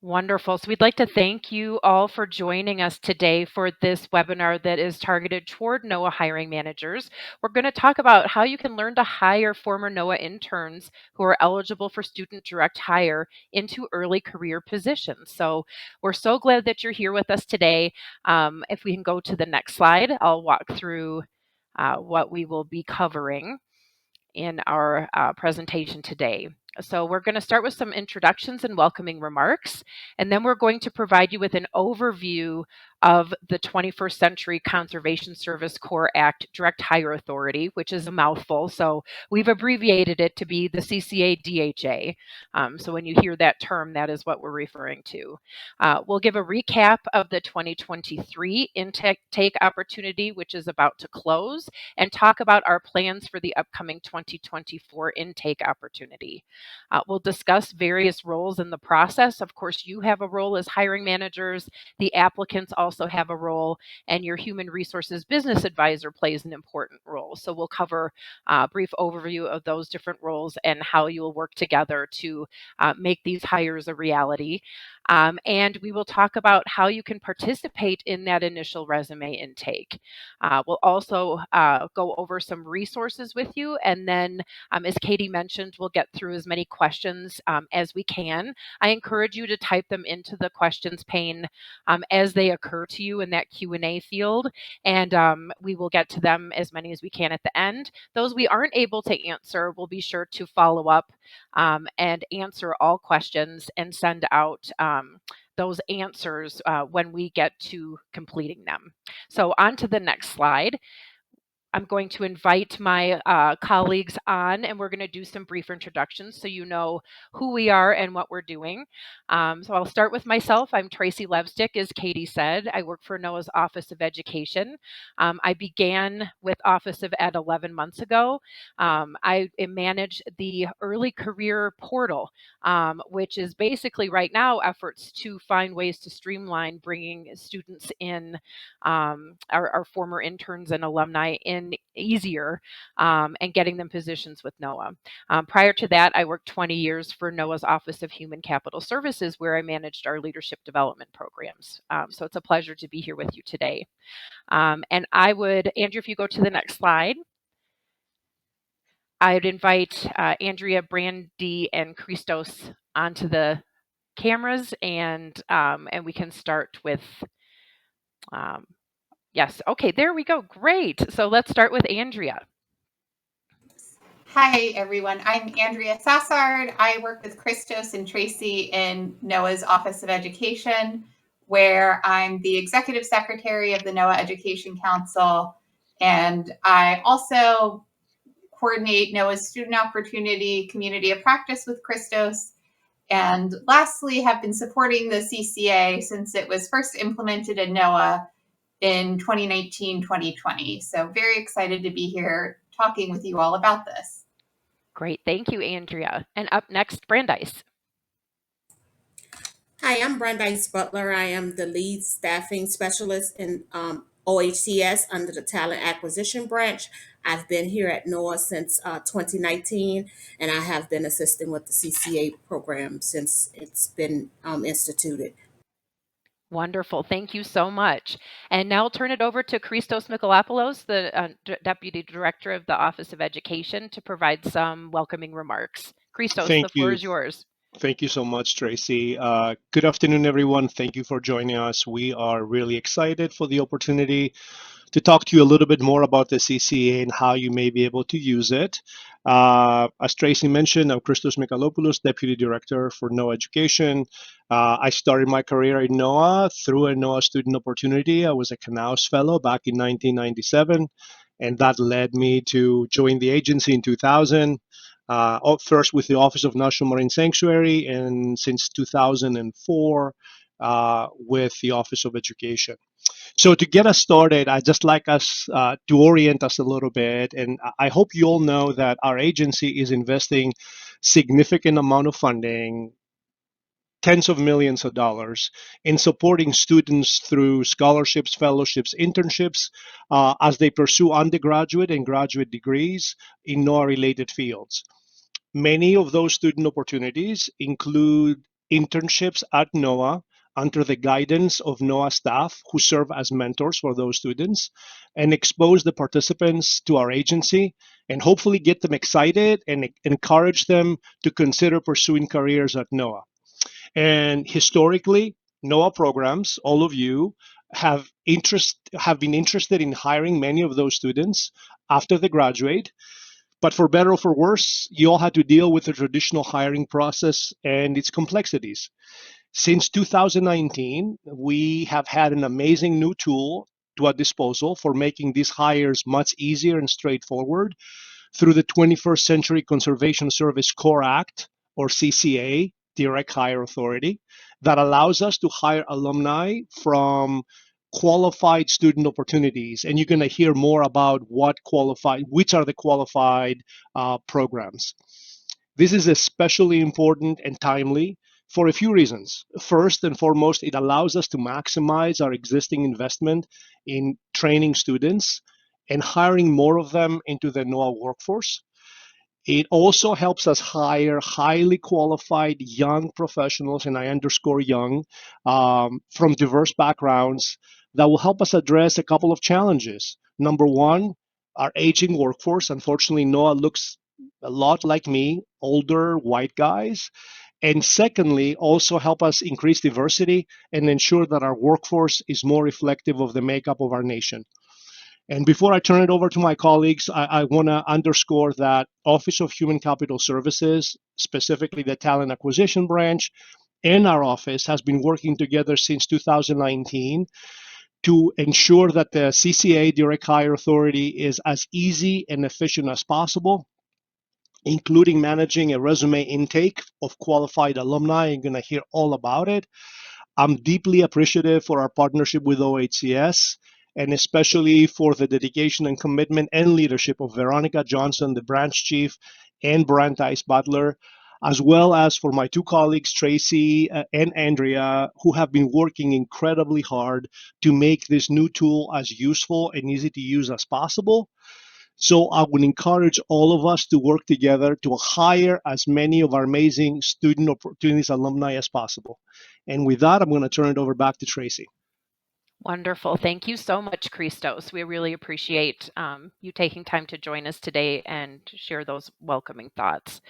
Wonderful. So we'd like to thank you all for joining us today for this webinar that is targeted toward NOAA hiring managers. We're going to talk about how you can learn to hire former NOAA interns who are eligible for student direct hire into early career positions. So we're so glad that you're here with us today. If we can go to the next slide, I'll walk through what we will be covering in our presentation today. So we're going to start with some introductions and welcoming remarks, and then we're going to provide you with an overview of the 21st Century Conservation Service Corps Act Direct Hire Authority, which is a mouthful, so we've abbreviated it to be the CCA-DHA. So when you hear that term, that is what we're referring to. We'll give a recap of the 2023 intake opportunity, which is about to close, and talk about our plans for the upcoming 2024 intake opportunity. We'll discuss various roles in the process. Of course, you have a role as hiring managers, the applicants also have a role, and your human resources business advisor plays an important role. So we'll cover a brief overview of those different roles and how you'll work together to make these hires a reality. And we will talk about how you can participate in that initial resume intake. We'll also go over some resources with you, and then as Katie mentioned, we'll get through as many questions as we can. I encourage you to type them into the questions pane as they occur to you in that Q&A field, and we will get to them as many as we can at the end. Those we aren't able to answer, we'll be sure to follow up and answer all questions and send out those answers when we get to completing them. So on to the next slide. I'm going to invite my colleagues on, and we're going to do some brief introductions so you know who we are and what we're doing. So I'll start with myself. I'm Tracy Levstik, as Katie said. I work for NOAA's Office of Education. I began with Office of Ed 11 months ago. I manage the early career portal, which is basically right now efforts to find ways to streamline bringing students in, our former interns and alumni in easier and getting them positions with NOAA. Prior to that, I worked 20 years for NOAA's Office of Human Capital Services, where I managed our leadership development programs. So it's a pleasure to be here with you today. And I would, Andrew, if you go to the next slide, I would invite Andrea, Brandi, and Christos onto the cameras, and we can start with yes. Okay, there we go. Great. So let's start with Andrea. Hi, everyone. I'm Andrea Sassard. I work with Christos and Tracy in NOAA's Office of Education, where I'm the Executive Secretary of the NOAA Education Council. And I also coordinate NOAA's Student Opportunity Community of Practice with Christos. And lastly, have been supporting the CCA since it was first implemented in NOAA in 2019-2020. So very excited to be here talking with you all about this. Great. Thank you, Andrea. And up next, Brandice. Hi, I'm Brandice Butler. I am the lead staffing specialist in OHCS under the Talent Acquisition Branch. I've been here at NOAA since 2019, and I have been assisting with the CCA program since it's been instituted. Wonderful. Thank you so much. And now I'll turn it over to Christos Mikolopoulos, the Deputy Director of the Office of Education, to provide some welcoming remarks. Christos, the floor is yours. Thank you so much, Tracy. Good afternoon, everyone. Thank you for joining us. We are really excited for the opportunity to talk to you a little bit more about the CCA and how you may be able to use it. As Tracy mentioned, I'm Christos Mikolopoulos, Deputy Director for NOAA Education. I started my career in NOAA through a NOAA student opportunity. I was a Knaus Fellow back in 1997, and that led me to join the agency in 2000. First with the Office of National Marine Sanctuary, and since 2004 with the Office of Education. So to get us started, I'd just like us to orient us a little bit, and I hope you all know that our agency is investing significant amount of funding, tens of millions of dollars, in supporting students through scholarships, fellowships, internships, as they pursue undergraduate and graduate degrees in NOAA-related fields. Many of those student opportunities include internships at NOAA under the guidance of NOAA staff who serve as mentors for those students and expose the participants to our agency and hopefully get them excited and encourage them to consider pursuing careers at NOAA. And historically, NOAA programs, all of you, have been interested in hiring many of those students after they graduate. But for better or for worse, you all had to deal with the traditional hiring process and its complexities. Since 2019, we have had an amazing new tool to our disposal for making these hires much easier and straightforward through the 21st Century Conservation Service Core Act, or CCA, Direct Hire Authority, that allows us to hire alumni from qualified student opportunities. And you're going to hear more about which are the qualified programs. This is especially important and timely for a few reasons. First and foremost, it allows us to maximize our existing investment in training students and hiring more of them into the NOAA workforce. It also helps us hire highly qualified young professionals, and I underscore young, from diverse backgrounds that will help us address a couple of challenges. Number one, our aging workforce. Unfortunately, NOAA looks a lot like me, older white guys. And secondly, also help us increase diversity and ensure that our workforce is more reflective of the makeup of our nation. And before I turn it over to my colleagues, I want to underscore that Office of Human Capital Services, specifically the Talent Acquisition Branch, and our office has been working together since 2019 to ensure that the CCA Direct Hire Authority is as easy and efficient as possible, including managing a resume intake of qualified alumni. You're going to hear all about it. I'm deeply appreciative for our partnership with OHCS, and especially for the dedication and commitment and leadership of Veronica Johnson, the branch chief, and Brandice Butler, as well as for my two colleagues, Tracy and Andrea, who have been working incredibly hard to make this new tool as useful and easy to use as possible. So I would encourage all of us to work together to hire as many of our amazing student opportunities alumni as possible. And with that, I'm going to turn it over back to Tracy. Wonderful. Thank you so much, Christos. We really appreciate you taking time to join us today and share those welcoming thoughts.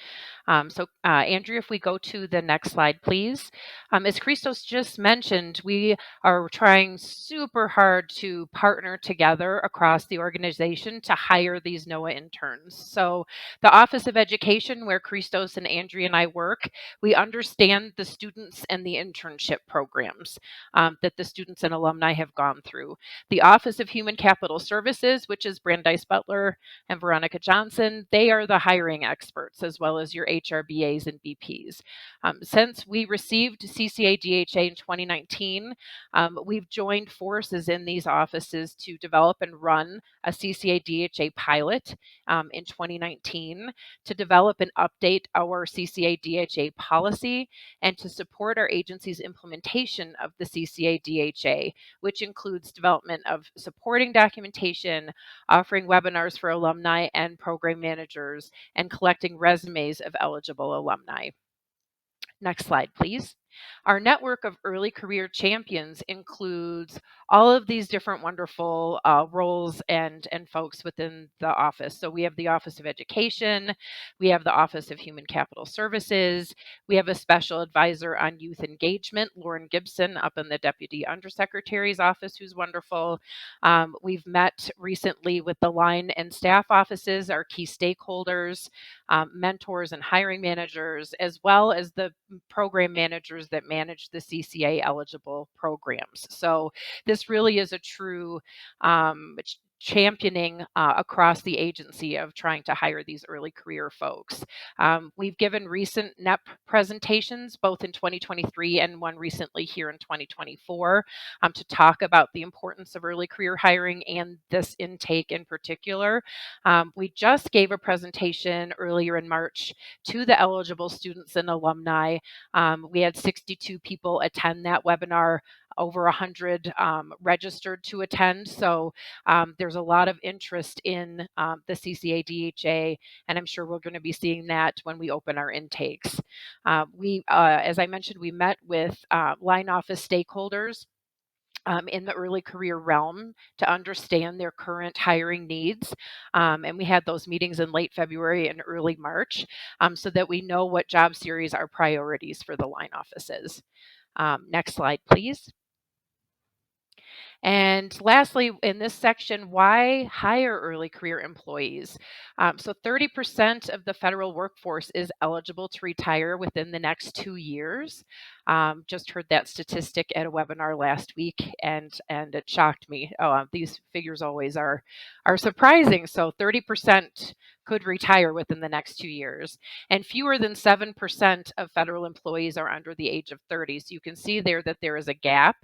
Andrea, if we go to the next slide, please. As Christos just mentioned, we are trying super hard to partner together across the organization to hire these NOAA interns. So the Office of Education, where Christos and Andrea and I work, we understand the students and the internship programs that the students and alumni have gone through. The Office of Human Capital Services, which is Brandice Butler and Veronica Johnson, they are the hiring experts, as well as your HRBAs and BPs. Since we received CCA DHA in 2019, we've joined forces in these offices to develop and run a CCA DHA pilot in 2019, to develop and update our CCA DHA policy, and to support our agency's implementation of the CCA DHA, which includes development of supporting documentation, offering webinars for alumni and program managers, and collecting resumes of eligible alumni. Next slide, please. Our network of early career champions includes all of these different wonderful roles and folks within the office. So we have the Office of Education, we have the Office of Human Capital Services, we have a special advisor on youth engagement, Lauren Gibson, up in the Deputy Undersecretary's office, who's wonderful. We've met recently with the line and staff offices, our key stakeholders, mentors and hiring managers, as well as the program managers that manage the CCA eligible programs. So this really is a true championing across the agency of trying to hire these early career folks. We've given recent NEP presentations, both in 2023 and one recently here in 2024, to talk about the importance of early career hiring and this intake in particular. We just gave a presentation earlier in March to the eligible students and alumni. We had 62 people attend that webinar. over 100 registered to attend. So there's a lot of interest in the CCA DHA, and I'm sure we're going to be seeing that when we open our intakes. As I mentioned, we met with line office stakeholders in the early career realm to understand their current hiring needs. And we had those meetings in late February and early March so that we know what job series are priorities for the line offices. Next slide, please. And lastly, in this section, why hire early career employees? So 30% of the federal workforce is eligible to retire within the next 2 years. Just heard that statistic at a webinar last week, and it shocked me. These figures always are surprising. So 30% could retire within the next 2 years, and fewer than 7% of federal employees are under the age of 30. So you can see there that there is a gap.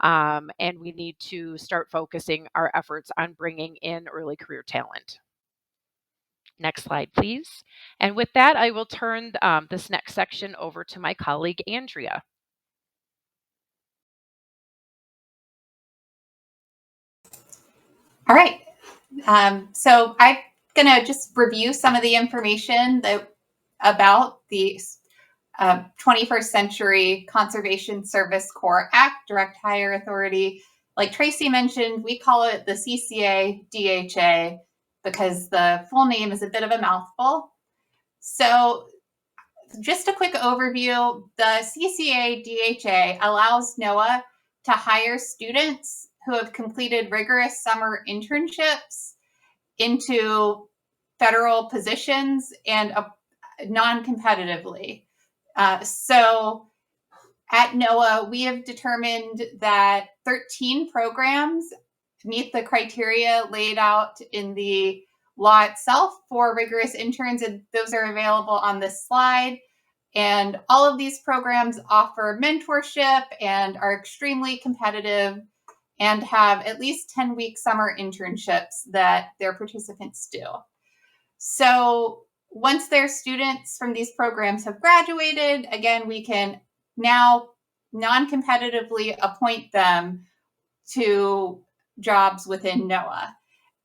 And we need to start focusing our efforts on bringing in early career talent. Next slide, please. And with that, I will turn this next section over to my colleague, Andrea. All right. So I'm going to just review some of the information about the 21st Century Conservation Service Corps Act, Direct Hire Authority. Like Tracy mentioned, we call it the CCA DHA because the full name is a bit of a mouthful. So just a quick overview, the CCA DHA allows NOAA to hire students who have completed rigorous summer internships into federal positions and non-competitively. So at NOAA, we have determined that 13 programs meet the criteria laid out in the law itself for rigorous interns, and those are available on this slide. And all of these programs offer mentorship and are extremely competitive and have at least 10-week summer internships that their participants do. So once their students from these programs have graduated, again, we can now non-competitively appoint them to jobs within NOAA.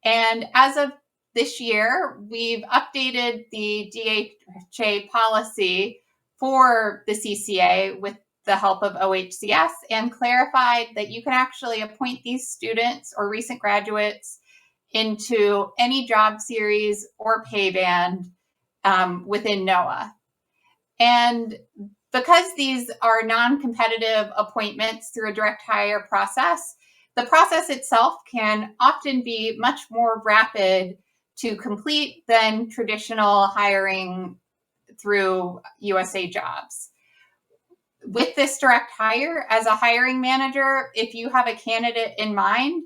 And as of this year, we've updated the DHA policy for the CCA with the help of OHCS and clarified that you can actually appoint these students or recent graduates into any job series or pay band within NOAA. And because these are non-competitive appointments through a direct hire process, the process itself can often be much more rapid to complete than traditional hiring through USA Jobs. With this direct hire, as a hiring manager, if you have a candidate in mind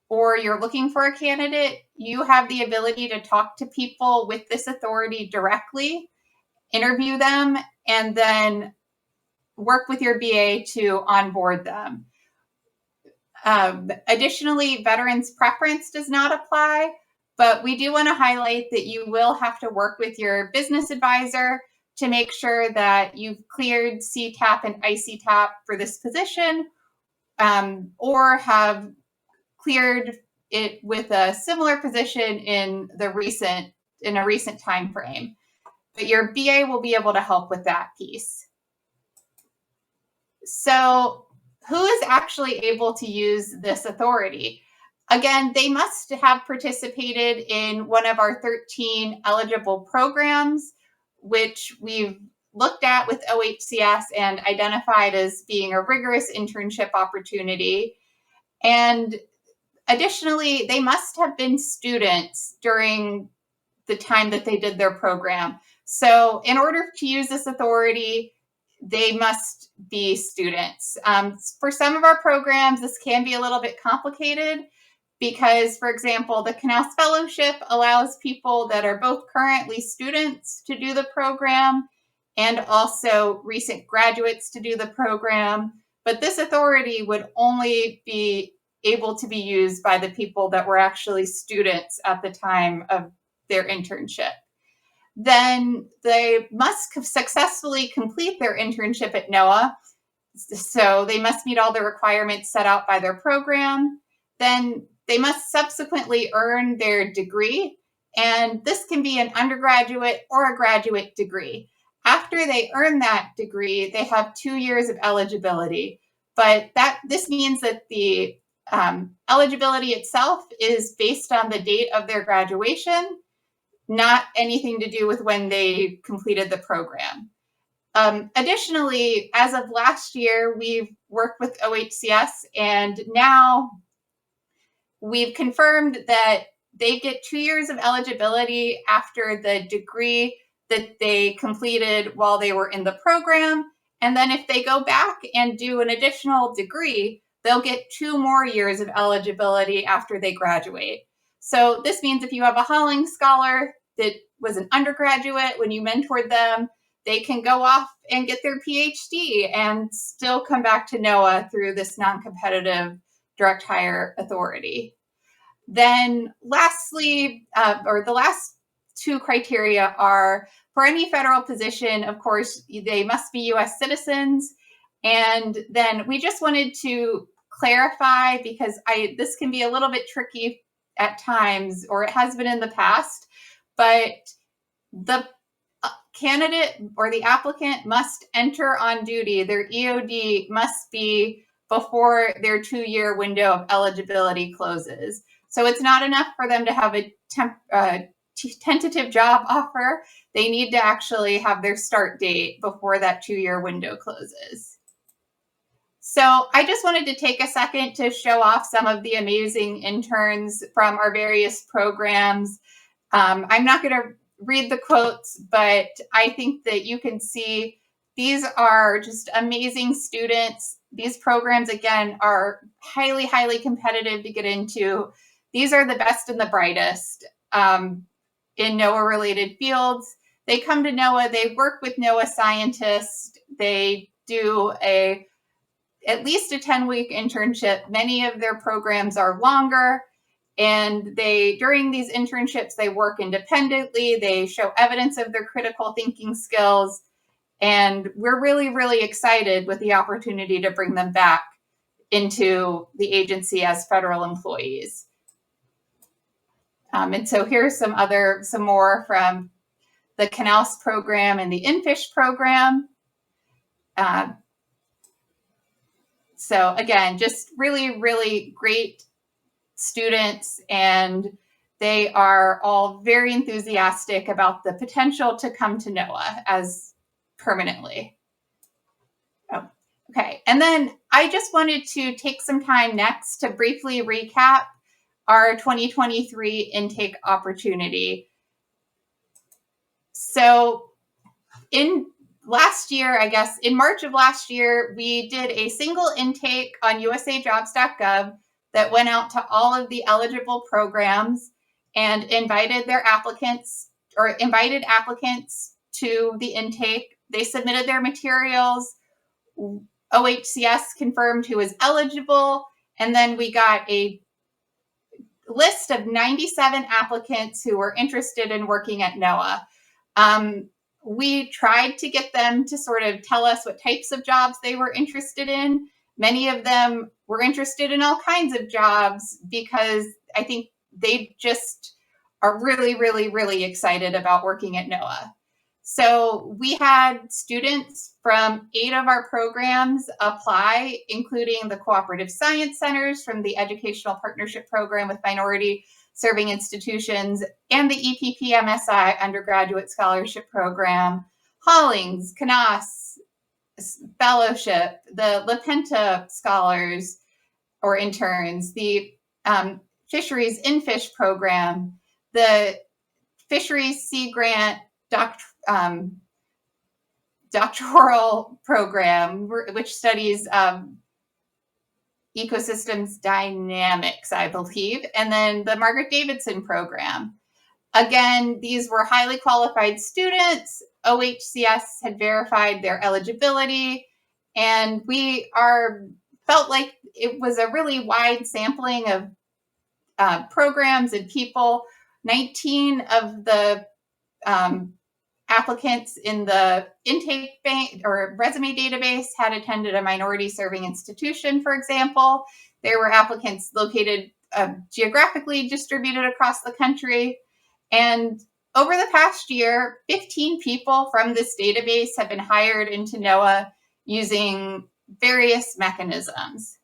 or you're looking for a candidate, you have the ability to talk to people with this authority directly, interview them, and then work with your BA to onboard them. Additionally, veterans preference does not apply, but we do want to highlight that you will have to work with your business advisor to make sure that you've cleared CTAP and ICTAP for this position, or have cleared it with a similar position in a recent time frame. But your BA will be able to help with that piece. So who is actually able to use this authority? Again, they must have participated in one of our 13 eligible programs, which we've looked at with OHCS and identified as being a rigorous internship opportunity. And additionally, they must have been students during the time that they did their program. So in order to use this authority, they must be students. For some of our programs, this can be a little bit complicated because, for example, the Canals Fellowship allows people that are both currently students to do the program and also recent graduates to do the program. But this authority would only be able to be used by the people that were actually students at the time of their internship. Then they must successfully complete their internship at NOAA So they must meet all the requirements set out by their program. Then they must subsequently earn their degree, and this can be an undergraduate or a graduate degree. After they earn that degree, they have 2 years of eligibility, but this means that the eligibility itself is based on the date of their graduation, not anything to do with when they completed the program. Additionally, as of last year, we've worked with OHCS, and now we've confirmed that they get 2 years of eligibility after the degree that they completed while they were in the program. And then if they go back and do an additional degree, they'll get 2 more years of eligibility after they graduate. So this means if you have a Holling scholar that was an undergraduate when you mentored them, they can go off and get their PhD and still come back to NOAA through this non-competitive direct hire authority. Then lastly, or the last 2 criteria are, for any federal position, of course, they must be US citizens. And then we just wanted to clarify, because this can be a little bit tricky at times, or it has been in the past, but the candidate or the applicant must enter on duty. Their EOD must be before their 2-year window of eligibility closes. So it's not enough for them to have a tentative job offer. They need to actually have their start date before that 2-year window closes. So I just wanted to take a second to show off some of the amazing interns from our various programs. I'm not going to read the quotes, but I think that you can see these are just amazing students. These programs, again, are highly, highly competitive to get into. These are the best and the brightest in NOAA-related fields. They come to NOAA, they work with NOAA scientists, they do at least a 10-week internship. Many of their programs are longer. And during these internships, they work independently. They show evidence of their critical thinking skills. And we're really, really excited with the opportunity to bring them back into the agency as federal employees. And so here's some more from the Canals program and the InFish program. So again, just really, really great students, and they are all very enthusiastic about the potential to come to NOAA as permanently. Oh, okay, and then I just wanted to take some time next to briefly recap our 2023 intake opportunity. So in last year, I guess in March of last year, we did a single intake on usajobs.gov that went out to all of the eligible programs and invited applicants to the intake. They submitted their materials. OHCS confirmed who was eligible, and then we got a list of 97 applicants who were interested in working at NOAA. We tried to get them to sort of tell us what types of jobs they were interested in. Many of them were interested in all kinds of jobs because I think they just are really, really, really excited about working at NOAA. So we had students from 8 of our programs apply, including the Cooperative Science Centers from the Educational Partnership Program with Minority Serving Institutions, and the EPP-MSI Undergraduate Scholarship Program, Hollings, Canas Fellowship, the LaPenta Scholars or Interns, the Fisheries InFish Program, the Fisheries Sea Grant doctoral program, which studies ecosystems dynamics, I believe, and then the Margaret Davidson program. Again, these were highly qualified students. OHCS had verified their eligibility, and we felt like it was a really wide sampling of programs and people. 19 of the applicants in the intake bank or resume database had attended a minority serving institution, for example. There were applicants located geographically distributed across the country. And over the past year, 15 people from this database have been hired into NOAA using various mechanisms.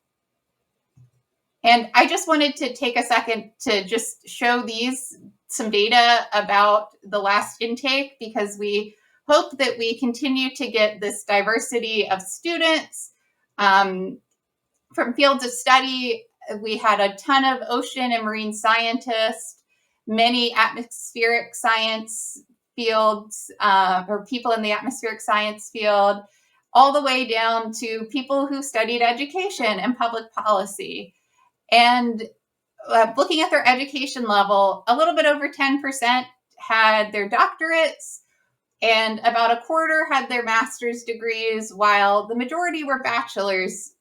And I just wanted to take a second to just show some data about the last intake, because we hope that we continue to get this diversity of students from fields of study. We had a ton of ocean and marine scientists, many atmospheric science fields or people in the atmospheric science field, all the way down to people who studied education and public policy. And looking at their education level, a little bit over 10% had their doctorates, and about a quarter had their master's degrees, while the majority were bachelor's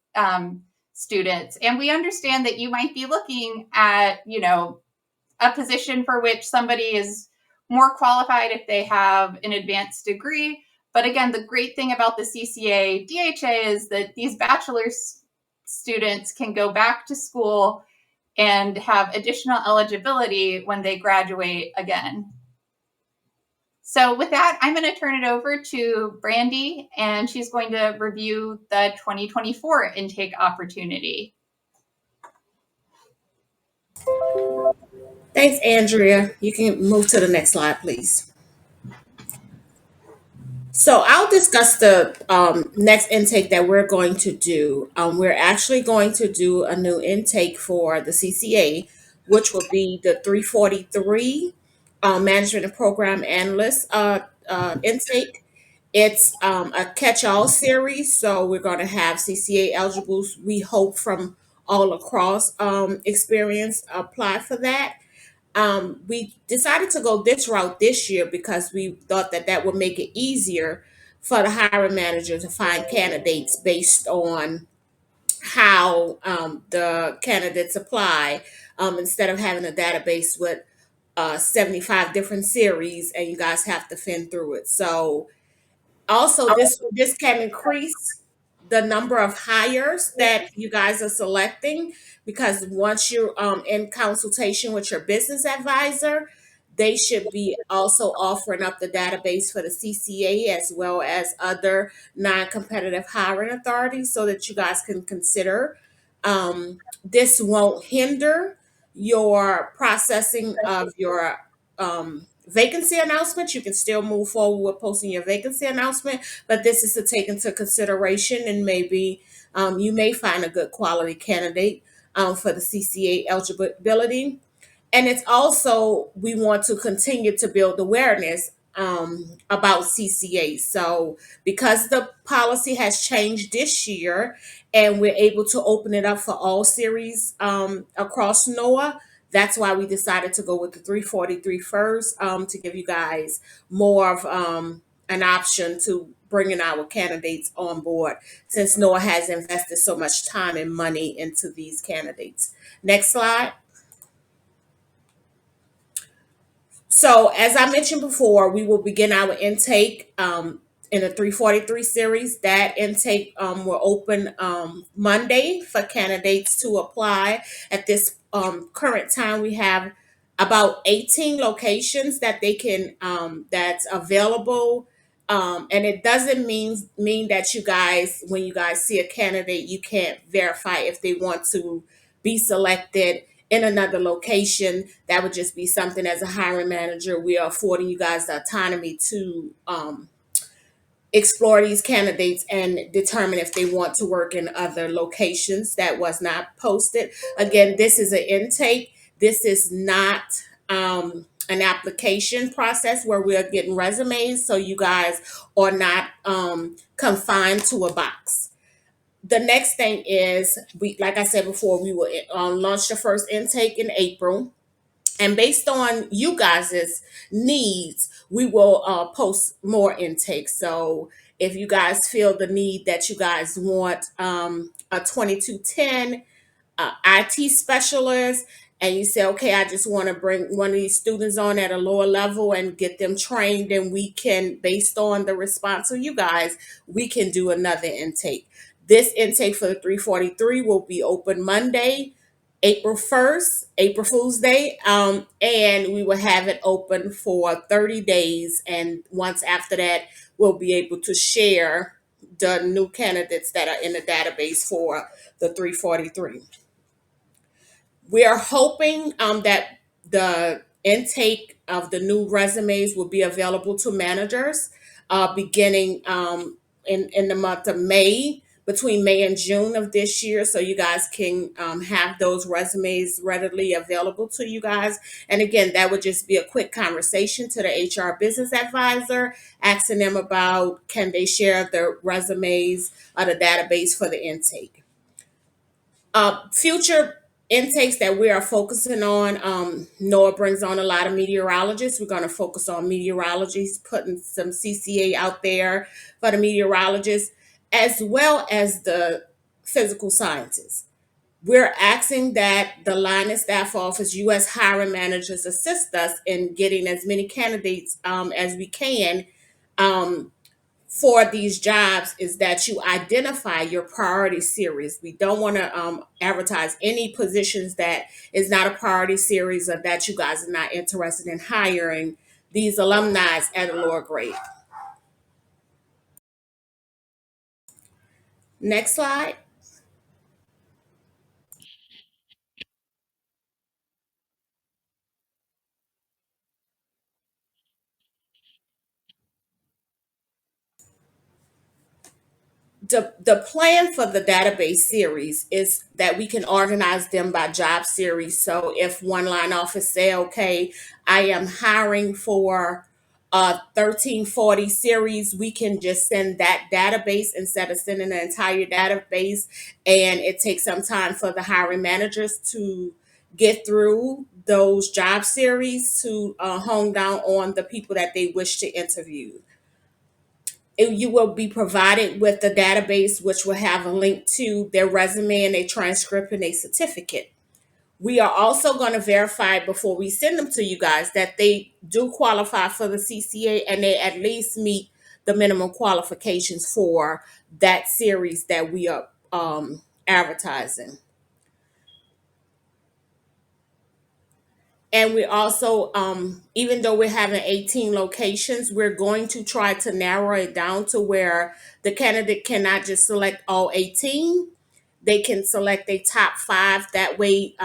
students. And we understand that you might be looking at, a position for which somebody is more qualified if they have an advanced degree. But again, the great thing about the CCA DHA is that these bachelor's students can go back to school and have additional eligibility when they graduate again. So with that, I'm going to turn it over to Brandi, and she's going to review the 2024 intake opportunity. Thanks, Andrea. You can move to the next slide, please. So I'll discuss the next intake that we're going to do. We're actually going to do a new intake for the CCA, which will be the 343 Management and Program Analyst intake. It's a catch-all series, so we're going to have CCA eligibles, we hope, from all across experience apply for that. We decided to go this route this year because we thought that that would make it easier for the hiring manager to find candidates based on how the candidates apply, instead of having a database with 75 different series and you guys have to fin through it. So also this can increase the number of hires that you guys are selecting, because once you're in consultation with your business advisor, they should be also offering up the database for the CCA as well as other non-competitive hiring authorities so that you guys can consider. This won't hinder your processing of your vacancy announcement. You can still move forward with posting your vacancy announcement, but this is to take into consideration, and maybe you may find a good quality candidate for the CCA eligibility. And it's also, we want to continue to build awareness about CCA. So because the policy has changed this year and we're able to open it up for all series across NOAA, that's why we decided to go with the 343 first, to give you guys more of an option to bringing our candidates on board, since NOAA has invested so much time and money into these candidates. Next slide. So as I mentioned before, we will begin our intake in the 343 series. That intake will open Monday for candidates to apply. At this current time, we have about 18 locations that they can that's available. And it doesn't mean that you guys, when you guys see a candidate, you can't verify if they want to be selected in another location. That would just be something, as a hiring manager, we are affording you guys the autonomy to explore these candidates and determine if they want to work in other locations that was not posted. Again, this is an intake. This is not an application process where we're getting resumes, so you guys are not confined to a box. The next thing is, like I said before, we will launch the first intake in April. And based on you guys' needs, we will post more intakes. So if you guys feel the need that you guys want a 2210 IT specialist, and you say, okay, I just want to bring one of these students on at a lower level and get them trained, and we can, based on the response of you guys, we can do another intake. This intake for the 343 will be open Monday, April 1st, April Fool's Day, and we will have it open for 30 days. And once after that, we'll be able to share the new candidates that are in the database for the 343. We are hoping that the intake of the new resumes will be available to managers beginning in the month of May, between May and June of this year, so you guys can have those resumes readily available to you guys. And again, that would just be a quick conversation to the HR business advisor, asking them about can they share their resumes or the database for the intake. Future intakes that we are focusing on, NOAA brings on a lot of meteorologists. We're going to focus on meteorologists, putting some CCA out there for the meteorologists, as well as the physical scientists. We're asking that the line and staff office, U.S. hiring managers, assist us in getting as many candidates as we can for these jobs, is that you identify your priority series. We don't want to advertise any positions that is not a priority series or that you guys are not interested in hiring these alumni at a lower grade. Next slide. The plan for the database series is that we can organize them by job series. So if one line office say, okay, I am hiring for a 1340 series, we can just send that database instead of sending the entire database. And it takes some time for the hiring managers to get through those job series to hone down on the people that they wish to interview. You will be provided with the database, which will have a link to their resume and a transcript and a certificate. We are also going to verify before we send them to you guys that they do qualify for the CCA and they at least meet the minimum qualifications for that series that we are advertising. And we also, even though we're having 18 locations, we're going to try to narrow it down to where the candidate cannot just select all 18. They can select a top 5. That way,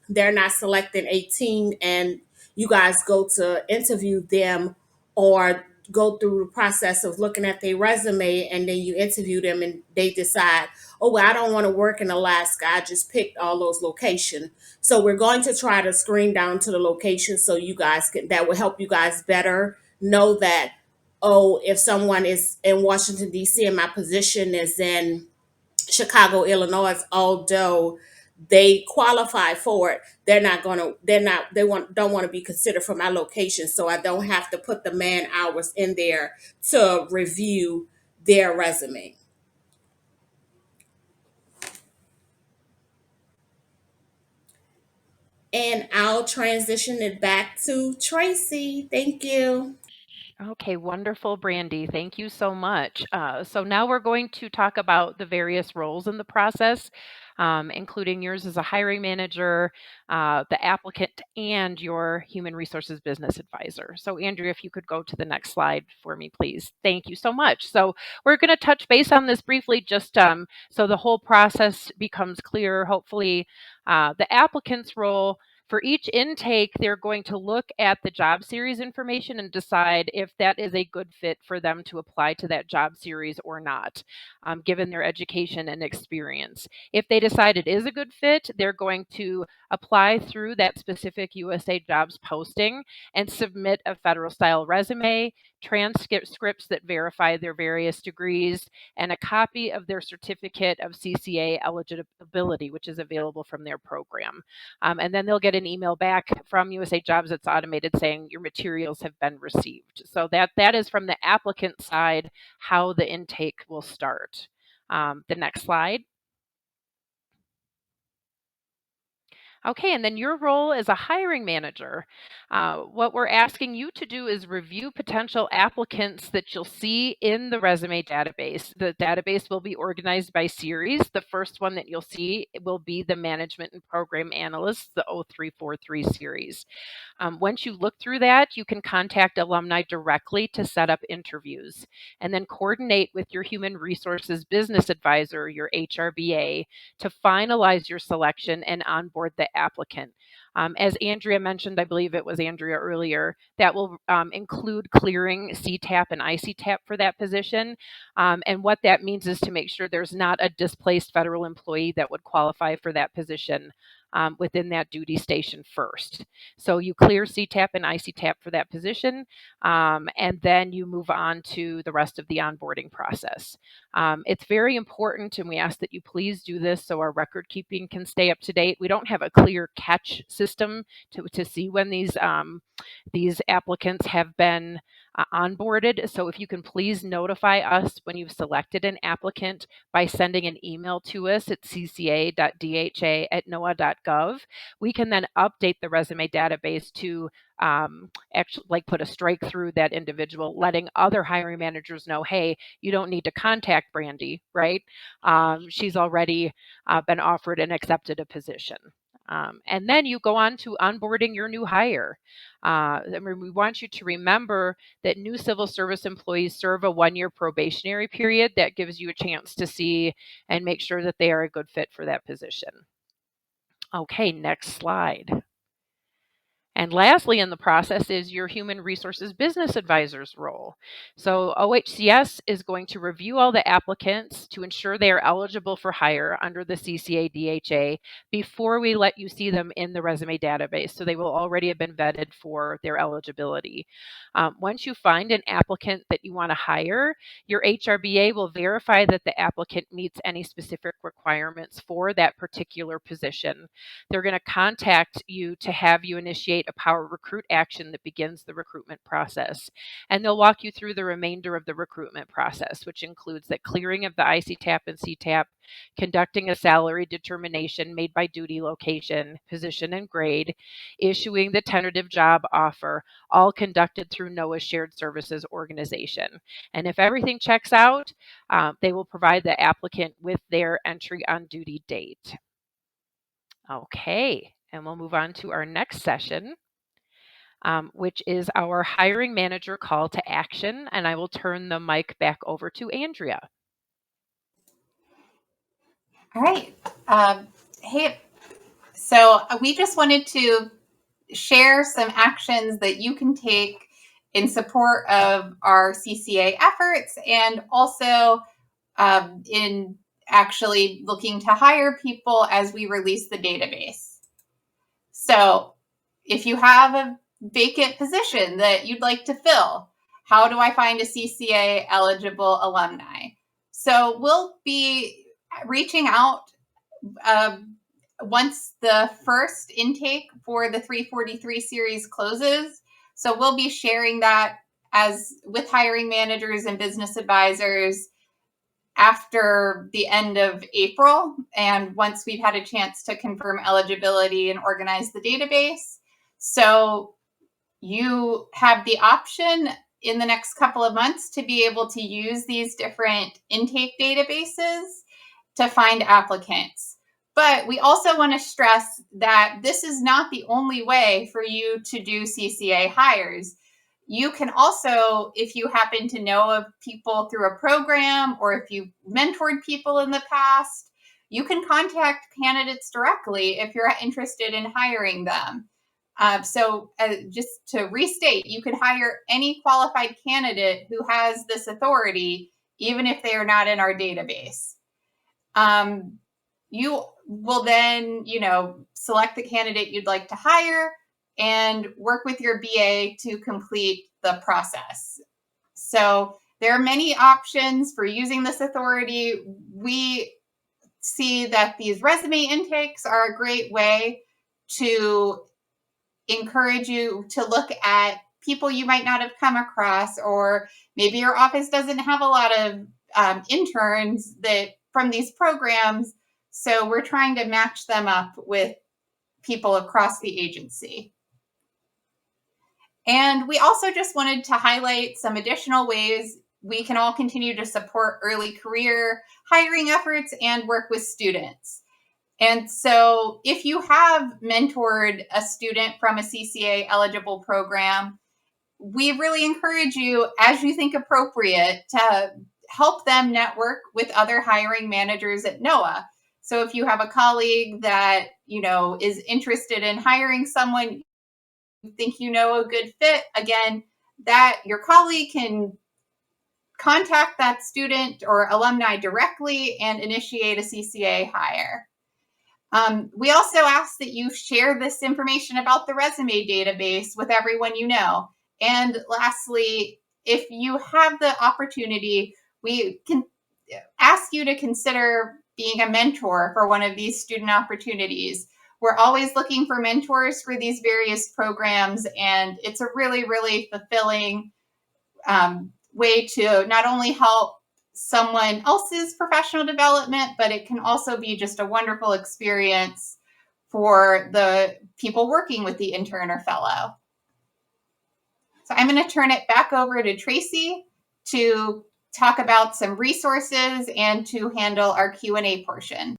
they're not selecting 18 and you guys go to interview them or go through the process of looking at their resume, and then you interview them and they decide, oh, well, I don't want to work in Alaska. I just picked all those locations. So we're going to try to screen down to the location so you guys can, that will help you guys better know that, oh, if someone is in Washington, D.C. and my position is in Chicago, Illinois, although they qualify for it, don't want to be considered for my location. So I don't have to put the man hours in there to review their resume. And I'll transition it back to Tracy. Thank you. Okay, wonderful, Brandi. Thank you so much. So now we're going to talk about the various roles in the process, including yours as a hiring manager, the applicant, and your human resources business advisor. So Andrea, if you could go to the next slide for me, please. Thank you so much. So we're going to touch base on this briefly, just so the whole process becomes clear. Hopefully, the applicant's role. For each intake, they're going to look at the job series information and decide if that is a good fit for them to apply to that job series or not, given their education and experience. If they decide it is a good fit, they're going to apply through that specific USA Jobs posting and submit a federal style resume, transcripts that verify their various degrees, and a copy of their certificate of CCA eligibility, which is available from their program. And then they'll get an email back from USA Jobs that's automated saying your materials have been received. So that is from the applicant side how the intake will start. The next slide. Okay, and then your role as a hiring manager. What we're asking you to do is review potential applicants that you'll see in the resume database. The database will be organized by series. The first one that you'll see will be the Management and Program Analysts, the 0343 series. Once you look through that, you can contact alumni directly to set up interviews and then coordinate with your human resources business advisor, your HRBA, to finalize your selection and onboard the applicant. As Andrea mentioned, I believe it was Andrea earlier, that will include clearing CTAP and ICTAP for that position. And what that means is to make sure there's not a displaced federal employee that would qualify for that position within that duty station first. So you clear CTAP and ICTAP for that position, and then you move on to the rest of the onboarding process. It's very important, and we ask that you please do this so our record keeping can stay up to date. We don't have a clear catch system to see when these applicants have been onboarded. So if you can please notify us when you've selected an applicant by sending an email to us at cca.dha@noaa.gov, we can then update the resume database to actually like put a strike through that individual, letting other hiring managers know, hey, you don't need to contact Brandi, right? She's already been offered and accepted a position. And then you go on to onboarding your new hire. We want you to remember that new civil service employees serve a 1-year probationary period that gives you a chance to see and make sure that they are a good fit for that position. Okay, next slide. And lastly in the process is your human resources business advisor's role. So OHCS is going to review all the applicants to ensure they are eligible for hire under the CCA DHA before we let you see them in the resume database. So they will already have been vetted for their eligibility. Once you find an applicant that you want to hire, your HRBA will verify that the applicant meets any specific requirements for that particular position. They're going to contact you to have you initiate a power recruit action that begins the recruitment process. And they'll walk you through the remainder of the recruitment process, which includes the clearing of the ICTAP and CTAP, conducting a salary determination made by duty location, position, and grade, issuing the tentative job offer, all conducted through NOAA's Shared Services Organization. And if everything checks out, they will provide the applicant with their entry on duty date. Okay, and we'll move on to our next session, which is our hiring manager call to action. And I will turn the mic back over to Andrea. All right. Hey, so we just wanted to share some actions that you can take in support of our CCA efforts and also in actually looking to hire people as we release the database. So if you have a vacant position that you'd like to fill, how do I find a CCA eligible alumni? So we'll be reaching out once the first intake for the 343 series closes. So we'll be sharing that as with hiring managers and business advisors after the end of April, and once we've had a chance to confirm eligibility and organize the database. So you have the option in the next couple of months to be able to use these different intake databases to find applicants. But we also want to stress that this is not the only way for you to do CCA hires. You can also, if you happen to know of people through a program or if you've mentored people in the past, you can contact candidates directly if you're interested in hiring them. So just to restate, you can hire any qualified candidate who has this authority, even if they are not in our database. You will then, select the candidate you'd like to hire and work with your BA to complete the process. So there are many options for using this authority. We see that these resume intakes are a great way to encourage you to look at people you might not have come across, or maybe your office doesn't have a lot of interns that from these programs. So we're trying to match them up with people across the agency. And we also just wanted to highlight some additional ways we can all continue to support early career hiring efforts and work with students. And so if you have mentored a student from a CCA eligible program, we really encourage you, as you think appropriate, to help them network with other hiring managers at NOAA. So if you have a colleague that, is interested in hiring someone, you think a good fit, again, that your colleague can contact that student or alumni directly and initiate a CCA hire. We also ask that you share this information about the resume database with everyone you know. And lastly, if you have the opportunity, we can ask you to consider being a mentor for one of these student opportunities. We're always looking for mentors for these various programs, and it's a really, really fulfilling way to not only help someone else's professional development, but it can also be just a wonderful experience for the people working with the intern or fellow. So I'm going to turn it back over to Tracy to talk about some resources and to handle our Q&A portion.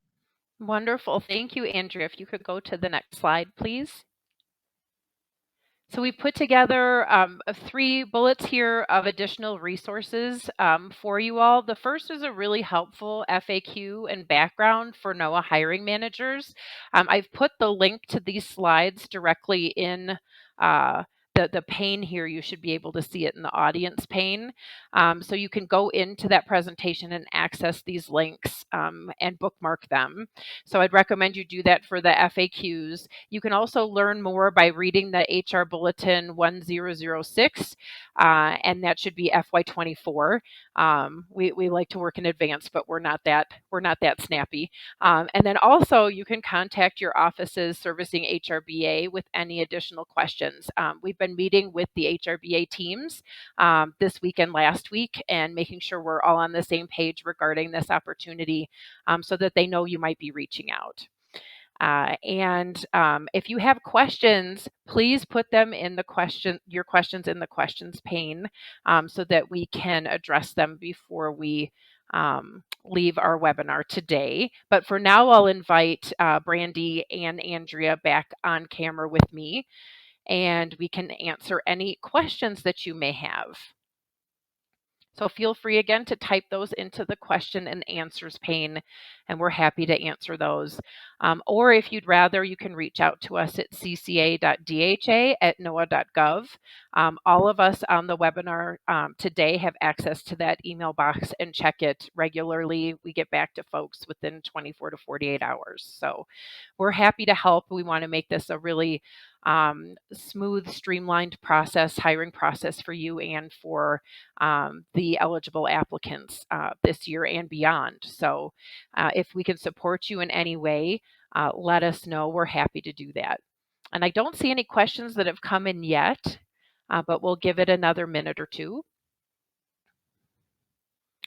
Wonderful. Thank you, Andrea. If you could go to the next slide, please. So we put together 3 bullets here of additional resources for you all. The first is a really helpful FAQ and background for NOAA hiring managers. I've put the link to these slides directly in the pane here. You should be able to see it in the audience pane. So you can go into that presentation and access these links and bookmark them. So I'd recommend you do that for the FAQs. You can also learn more by reading the HR Bulletin 1006, and that should be FY24. We like to work in advance, but we're not that snappy. And then also you can contact your office's servicing HRBA with any additional questions. We've been meeting with the HRBA teams this week and last week and making sure we're all on the same page regarding this opportunity so that they know you might be reaching out. And if you have questions, please put them in your questions in the questions pane so that we can address them before we leave our webinar today. But for now, I'll invite Brandi and Andrea back on camera with me, and we can answer any questions that you may have. So feel free again to type those into the question and answers pane, and we're happy to answer those. Or if you'd rather, you can reach out to us at cca.dha@noaa.gov. All of us on the webinar today have access to that email box and check it regularly. We get back to folks within 24 to 48 hours. So we're happy to help. We want to make this a really smooth, streamlined hiring process for you and for the eligible applicants this year and beyond. So if we can support you in any way, let us know. We're happy to do that. And I don't see any questions that have come in yet, but we'll give it another minute or two.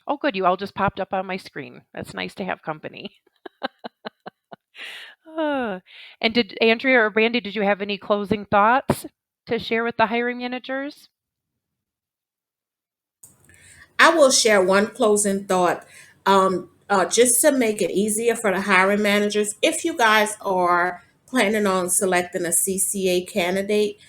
Oh, good. You all just popped up on my screen. That's nice to have company. And did Andrea or Brandi, did you have any closing thoughts to share with the hiring managers? I will share one closing thought. Just to make it easier for the hiring managers, if you guys are planning on selecting a CCA candidate,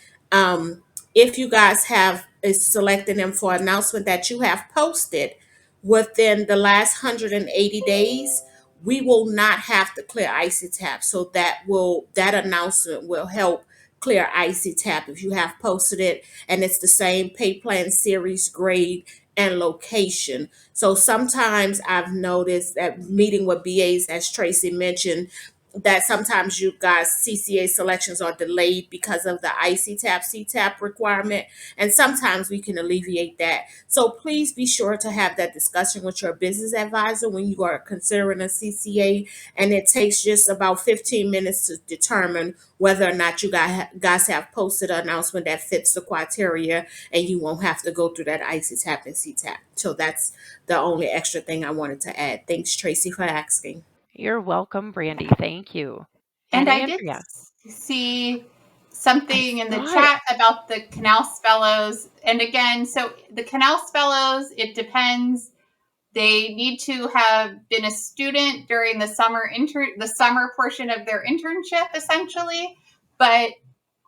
if you guys have selected them for announcement that you have posted within the last 180 days, we will not have to clear ICTAP. So that announcement will help clear ICTAP if you have posted it and it's the same pay plan, series, grade, and location. So sometimes I've noticed that meeting with BAs, as Tracy mentioned, that sometimes you guys CCA selections are delayed because of the ICTAP CTAP requirement, and sometimes we can alleviate that. So please be sure to have that discussion with your business advisor when you are considering a CCA, and it takes just about 15 minutes to determine whether or not you guys have posted an announcement that fits the criteria, and you won't have to go through that ICTAP and CTAP. So that's the only extra thing I wanted to add. Thanks, Tracy, for asking. You're welcome, Brandi. Thank you. And I Andrea. see something in the chat about the Canals Fellows. And again, so the Canals Fellows, it depends. They need to have been a student during the summer portion of their internship, essentially. But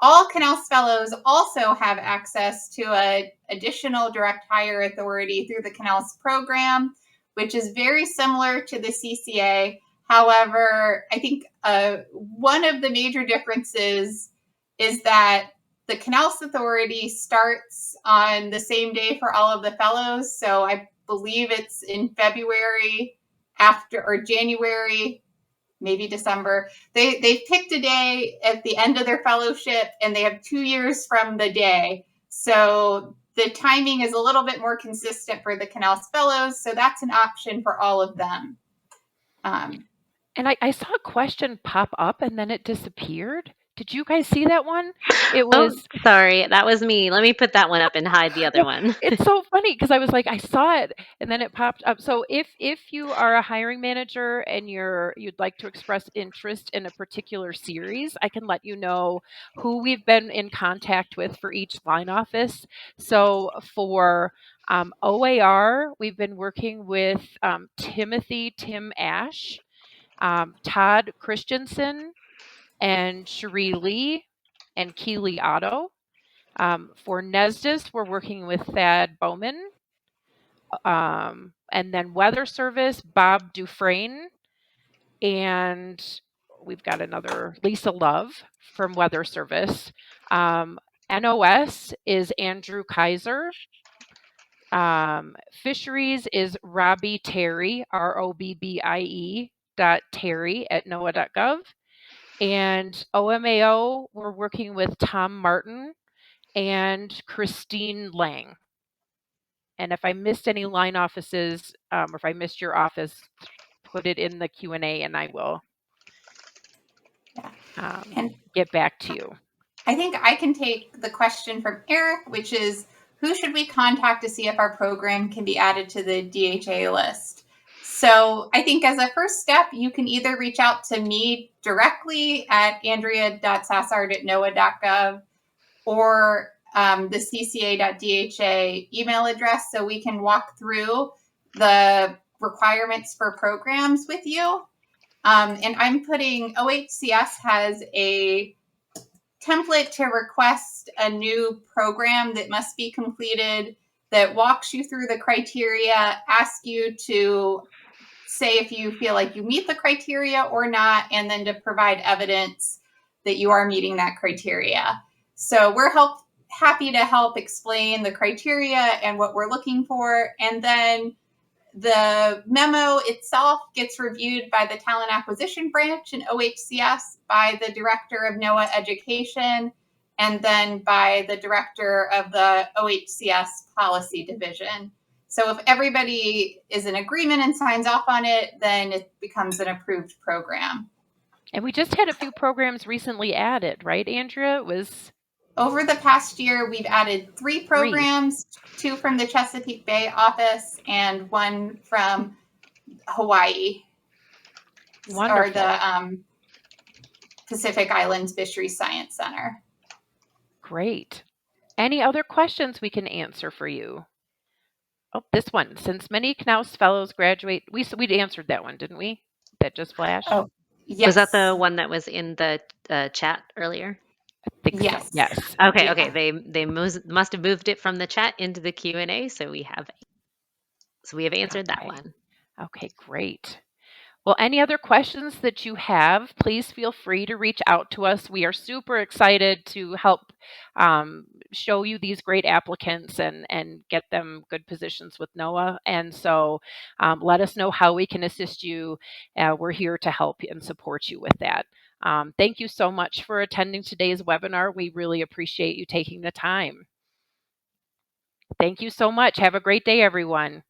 all Canals Fellows also have access to an additional direct hire authority through the Canals program, which is very similar to the CCA. However, I think one of the major differences is that the Canals Authority starts on the same day for all of the fellows. So I believe it's in February or January, maybe December. They've picked a day at the end of their fellowship, and they have 2 years from the day. So the timing is a little bit more consistent for the Canals Fellows. So that's an option for all of them. And I saw a question pop up and then it disappeared. Did you guys see that one? It was. Oh, sorry, that was me. Let me put that one up and hide the other one. It's so funny because I was like, I saw it and then it popped up. So if you are a hiring manager and you'd like to express interest in a particular series, I can let you know who we've been in contact with for each line office. So for OAR, we've been working with Tim Ash, Todd Christensen, and Cherie Lee, and Keely Otto. For NESDIS, we're working with Thad Bowman. And then Weather Service, Bob Dufresne. And we've got another Lisa Love from Weather Service. NOS is Andrew Kaiser. Fisheries is Robbie Terry, ROBBIE .terry at NOAA.gov. And OMAO, we're working with Tom Martin and Christine Lang. And if I missed any line offices, or if I missed your office, put it in the Q&A and I will get back to you. I think I can take the question from Eric, which is, who should we contact to see if our program can be added to the DHA list? So I think as a first step, you can either reach out to me directly at andrea.sassard@noaa.gov or the cca.dha email address, so we can walk through the requirements for programs with you. And I'm putting, OHCS has a template to request a new program that must be completed that walks you through the criteria, asks you to say if you feel like you meet the criteria or not, and then to provide evidence that you are meeting that criteria. So we're happy to help explain the criteria and what we're looking for. And then the memo itself gets reviewed by the Talent Acquisition Branch in OHCS, by the Director of NOAA Education, and then by the Director of the OHCS Policy Division. So if everybody is in agreement and signs off on it, then it becomes an approved program. And we just had a few programs recently added, right, Andrea? It was... Over the past year, we've added 3 programs, 2 from the Chesapeake Bay office and 1 from Hawaii. Wonderful. Or the Pacific Islands Fisheries Science Center. Great. Any other questions we can answer for you? Oh, this one. Since many Knaus Fellows graduate, we'd answered that one, didn't we? That just flashed? Oh, yes. Was that the one that was in the chat earlier? I think yes. So. Yes. Okay. Yeah. Okay. They must have moved it from the chat into the Q&A, so we have answered that one. Okay, great. Well, any other questions that you have, please feel free to reach out to us. We are super excited to help show you these great applicants and get them good positions with NOAA. And so let us know how we can assist you. We're here to help and support you with that. Thank you so much for attending today's webinar. We really appreciate you taking the time. Thank you so much. Have a great day, everyone.